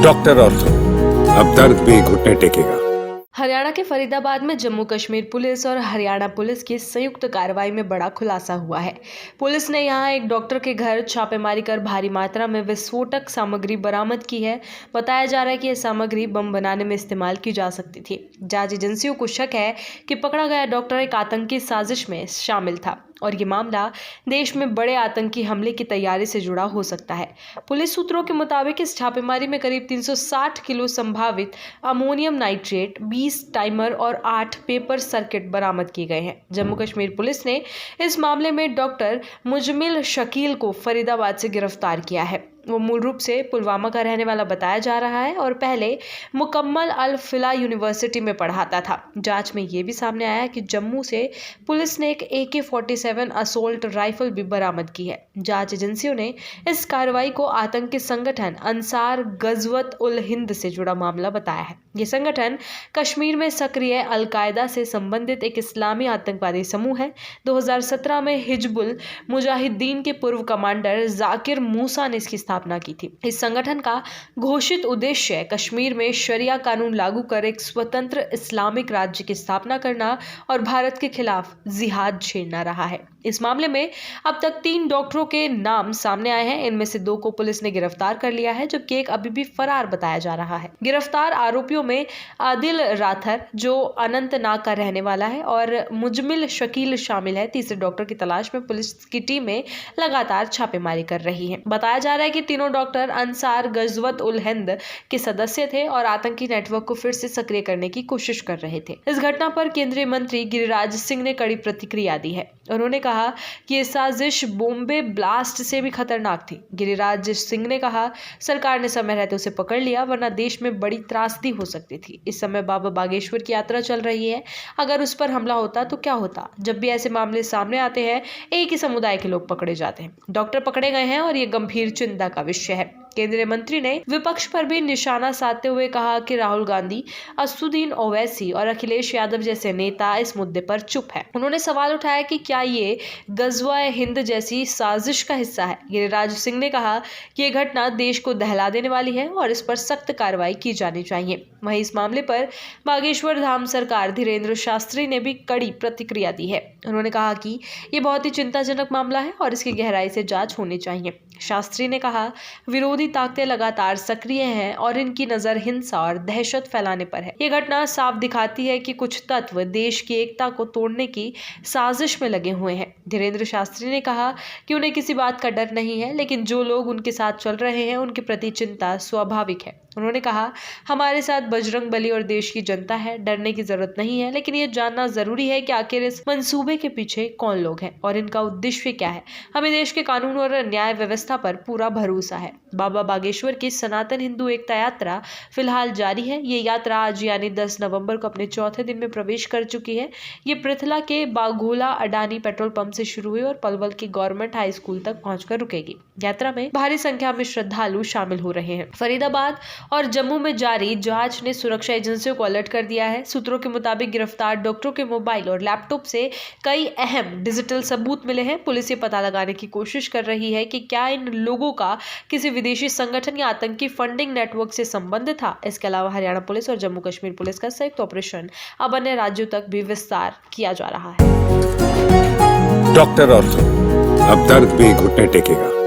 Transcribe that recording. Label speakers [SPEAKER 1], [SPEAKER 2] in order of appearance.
[SPEAKER 1] Doctor ortho, अब दर्द भी घुटने टेकेगा।
[SPEAKER 2] हरियाणा के फरीदाबाद में जम्मू कश्मीर पुलिस और हरियाणा पुलिस की संयुक्त कार्रवाई में बड़ा खुलासा हुआ है। पुलिस ने यहां एक डॉक्टर के घर छापेमारी कर भारी मात्रा में विस्फोटक सामग्री बरामद की है। बताया जा रहा है कि यह सामग्री बम बनाने में इस्तेमाल की जा सकती थी। जांच एजेंसियों को शक है कि पकड़ा गया डॉक्टर एक आतंकी साजिश में शामिल था और ये मामला देश में बड़े आतंकी हमले की तैयारी से जुड़ा हो सकता है। पुलिस सूत्रों के मुताबिक इस छापेमारी में करीब 360 किलो संभावित अमोनियम नाइट्रेट, 20 टाइमर और 8 पेपर सर्किट बरामद किए गए हैं। जम्मू कश्मीर पुलिस ने इस मामले में डॉक्टर मुजमिल शकील को फरीदाबाद से गिरफ्तार किया है। वो मूल रूप से पुलवामा का रहने वाला बताया जा रहा है और पहले मुकम्मल अल फिला यूनिवर्सिटी में पढ़ाता था। जांच में ये भी सामने आया कि जम्मू से पुलिस ने एक AK-47 असोल्ट राइफल भी बरामद की है। जांच एजेंसियों ने इस कार्रवाई को आतंकी संगठन अंसार गजवत उल हिंद से जुड़ा मामला बताया है। ये संगठन कश्मीर में सक्रिय अल-कायदा से संबंधित एक इस्लामी आतंकवादी समूह है। 2017 में हिजबुल मुजाहिदीन के पूर्व कमांडर जाकिर मूसा ने इसकी स्थापना की थी। इस संगठन का घोषित उद्देश्य कश्मीर में शरिया कानून लागू कर एक स्वतंत्र इस्लामिक राज्य की स्थापना करना और भारत के खिलाफ जिहाद छेड़ना रहा है। इस मामले में अब तक 3 डॉक्टरों के नाम सामने आए हैं। इनमें से 2 को पुलिस ने गिरफ्तार कर लिया है, जबकि एक अभी भी फरार बताया जा रहा है। गिरफ्तार आरोपियों में आदिल राथर, जो अनंतनाग का रहने वाला है, और मुजमिल शकील शामिल है। तीसरे डॉक्टर की तलाश में पुलिस की टीमें लगातार छापेमारी कर रही हैं। बताया जा रहा है कि तीनों डॉक्टर अंसार गजवत उल हिंद के सदस्य थे और आतंकी नेटवर्क को फिर से सक्रिय करने की कोशिश कर रहे थे। इस घटना पर केंद्रीय मंत्री गिरिराज सिंह ने कड़ी प्रतिक्रिया दी है। उन्होंने कहा कि ये साजिश बॉम्बे ब्लास्ट से भी खतरनाक थी। गिरिराज सिंह ने कहा, सरकार ने समय रहते उसे पकड़ लिया, वरना देश में बड़ी त्रासदी हो सकती थी। इस समय बाबा बागेश्वर की यात्रा चल रही है। अगर उस पर हमला होता तो क्या होता? जब भी ऐसे मामले सामने आते हैं, एक ही समुदाय के लोग पकड़े जाते हैं। डॉक्टर पकड़े गए हैं और ये गंभीर चिंता का विषय है। केंद्रीय मंत्री ने विपक्ष पर भी निशाना साधते हुए कहा कि राहुल गांधी, असदुद्दीन ओवैसी और अखिलेश यादव जैसे नेता इस मुद्दे पर चुप हैं। उन्होंने सवाल उठाया कि क्या ये गजवा हिंद जैसी साजिश का हिस्सा है। गिरिराज सिंह ने कहा कि ये घटना देश को दहला देने वाली है और इस पर सख्त कार्रवाई की जानी चाहिए। वहीं इस मामले पर बागेश्वर धाम सरकार धीरेन्द्र शास्त्री ने भी कड़ी प्रतिक्रिया दी है। उन्होंने कहा कि ये बहुत ही चिंताजनक मामला है और इसकी गहराई से जांच होनी चाहिए। शास्त्री ने कहा, विरोधी ताकतें लगातार सक्रिय हैं और इनकी नजर हिंसा और दहशत फैलाने पर है। ये घटना साफ दिखाती है कि कुछ तत्व देश की एकता को तोड़ने की साजिश में लगे हुए हैं। धीरेन्द्र शास्त्री ने कहा कि उन्हें किसी बात का डर नहीं है, लेकिन जो लोग उनके साथ चल रहे हैं उनके प्रति चिंता स्वाभाविक है। उन्होंने कहा, हमारे साथ बजरंग बली और देश की जनता है, डरने की जरूरत नहीं है, लेकिन ये जानना जरूरी है कि आखिर इस मंसूबे के पीछे कौन लोग हैं और इनका उद्देश्य क्या है। हमें देश के कानून और न्याय व्यवस्था पर पूरा भरोसा है। बाबा बागेश्वर की सनातन हिंदू एकता यात्रा फिलहाल जारी है। ये यात्रा आज यानी 10 नवंबर को अपने 4थे दिन में प्रवेश कर चुकी है। ये पृथला के बाघोला अडानी पेट्रोल पंप से शुरू हुई और पलवल की गवर्नमेंट हाई स्कूल तक पहुंचकर रुकेगी। यात्रा में भारी संख्या में श्रद्धालु शामिल हो रहे हैं। फरीदाबाद और जम्मू में जारी जांच ने सुरक्षा एजेंसियों को अलर्ट कर दिया है। सूत्रों के मुताबिक गिरफ्तार डॉक्टरों के मोबाइल और लैपटॉप से कई अहम डिजिटल सबूत मिले हैं। पुलिस ये पता लगाने की कोशिश कर रही है कि क्या इन लोगों का किसी विदेशी संगठन या आतंकी फंडिंग नेटवर्क से संबंध था। इसके अलावा हरियाणा पुलिस और जम्मू कश्मीर पुलिस का संयुक्त ऑपरेशन अब अन्य राज्यों तक भी विस्तार किया जा रहा है।
[SPEAKER 1] डॉक्टर ऑर्थो, अब दर्द भी घुटने टेकेगा।